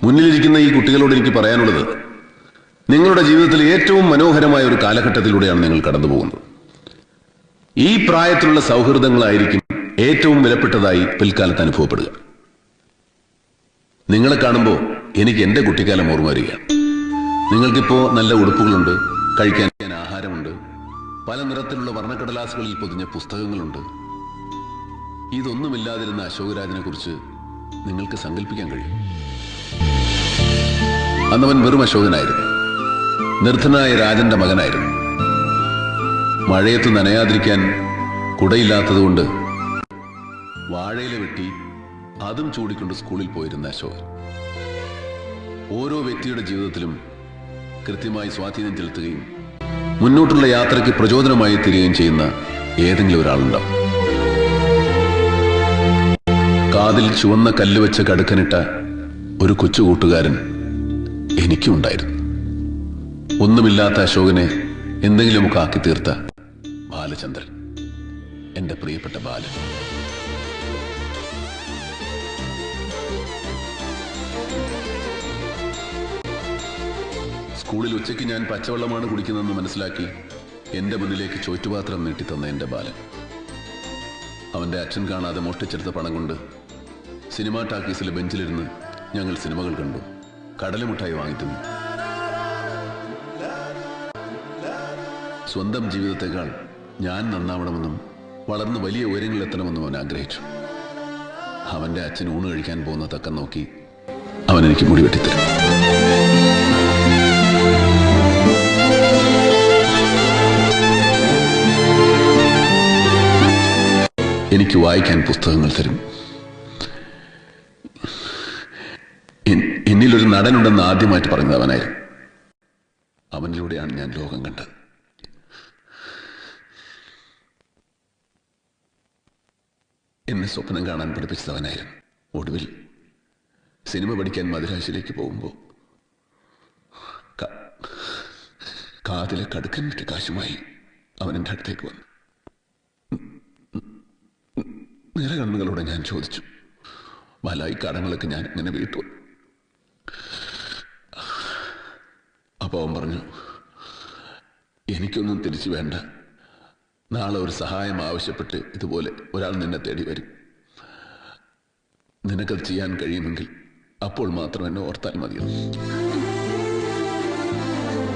മുന്നിലിരിക്കുന്ന ഈ കുട്ടികളോട് എനിക്ക് പറയാനുള്ളത്, നിങ്ങളുടെ ജീവിതത്തിൽ ഏറ്റവും മനോഹരമായ ഒരു കാലഘട്ടത്തിലൂടെയാണ് നിങ്ങൾ കടന്നു പോകുന്നത്. ഈ പ്രായത്തിലുള്ള സൗഹൃദങ്ങളായിരിക്കും ഏറ്റവും വിലപ്പെട്ടതായി പിൽക്കാലത്ത് അനുഭവപ്പെടുക. നിങ്ങളെ കാണുമ്പോൾ എനിക്ക് എന്റെ കുട്ടിക്കാലം ഓർമ്മ വരികയാണ്. നിങ്ങൾക്കിപ്പോ നല്ല ഉടുപ്പുകളുണ്ട്, കഴിക്കാൻ ആഹാരമുണ്ട്, പല നിറത്തിലുള്ള വർണ്ണക്കടലാസുകളിൽ പൊതിഞ്ഞ പുസ്തകങ്ങളുണ്ട്. ഇതൊന്നുമില്ലാതിരുന്ന അശോകരാജിനെ കുറിച്ച് നിങ്ങൾക്ക് സങ്കല്പിക്കാൻ കഴിയും. അന്നവൻ വെറും അശോകനായിരുന്നു. നിർധനായ രാജന്റെ മകനായിരുന്നു. മഴയത്ത് നനയാതിരിക്കാൻ കുടയില്ലാത്തതുകൊണ്ട് വാഴയില വെട്ടി അതും ചൂടിക്കൊണ്ട് സ്കൂളിൽ പോയിരുന്ന അശോകൻ ഓരോ വ്യക്തിയുടെ ജീവിതത്തിലും കൃത്യമായി സ്വാധീനം ചെലുത്തുകയും മുന്നോട്ടുള്ള യാത്രയ്ക്ക് പ്രചോദനമായി തീരുകയും ചെയ്യുന്ന ഏതെങ്കിലും ഒരാളുണ്ടാവും. കാതിൽ ചുവന്ന കല്ല് വെച്ച് കടുക്കനിട്ട ഒരു കൊച്ചു കൂട്ടുകാരൻ എനിക്കും ഉണ്ടായിരുന്നു. ഒന്നുമില്ലാത്ത അശോകനെ എന്തെങ്കിലുമൊക്കെ ആക്കി തീർത്ത ബാലചന്ദ്രൻ, എന്റെ പ്രിയപ്പെട്ട ബാലൻ. സ്കൂളിൽ ഉച്ചയ്ക്ക് ഞാൻ പച്ചവെള്ളമാണ് കുടിക്കുന്നതെന്ന് മനസ്സിലാക്കി എന്റെ മുന്നിലേക്ക് ചോറ്റുപാത്രം നീട്ടിത്തന്ന എന്റെ ബാലൻ. അവന്റെ അച്ഛൻ കാണാതെ മോഷ്ടിച്ചെടുത്ത പണം കൊണ്ട് സിനിമാ ടാക്കീസിലെ ബെഞ്ചിലിരുന്ന് ഞങ്ങൾ സിനിമകൾ കണ്ടു, കടലമുട്ടായി വാങ്ങിത്തുന്നു. സ്വന്തം ജീവിതത്തെക്കാൾ ഞാൻ നന്നാവണമെന്നും വളർന്ന് വലിയ ഉയരങ്ങളിലെത്തണമെന്നും അവൻ ആഗ്രഹിച്ചു. അവന്റെ അച്ഛൻ ഊണ് കഴിക്കാൻ പോകുന്ന തക്കം നോക്കി അവൻ എനിക്ക് മുടി വെട്ടിത്തരും. എനിക്ക് വായിക്കാൻ പുസ്തകങ്ങൾ തരും. എന്നിലൊരു നടനുണ്ടെന്ന് ആദ്യമായിട്ട് പറയുന്നത് അവനായിരുന്നു. അവനിലൂടെയാണ് ഞാൻ ലോകം കണ്ടത്. എന്നെ സ്വപ്നം കാണാൻ പഠിപ്പിച്ചത് അവനായിരുന്നു. ഒടുവിൽ സിനിമ പഠിക്കാൻ മദ്രാസിലേക്ക് പോകുമ്പോൾ കാതിലെ കടുക്കനിട്ട് കാശുമായി അവൻ എൻ്റെ അടുത്തേക്ക് വന്നു. നിറകണ്ണുകളോടെ ഞാൻ ചോദിച്ചു, ബാലാ, ഈ കടങ്ങളൊക്കെ ഞാൻ ഇങ്ങനെ വീട്ടു? അപ്പോൾ അവൻ പറഞ്ഞു, എനിക്കൊന്നും തിരിച്ചു വേണ്ട. നാളെ ഒരു സഹായം ആവശ്യപ്പെട്ട് ഇതുപോലെ ഒരാൾ നിന്നെ തേടി വരും. നിനക്കത് ചെയ്യാൻ കഴിയുമെങ്കിൽ അപ്പോൾ മാത്രം എന്നെ ഓർത്താൽ മതിയോ?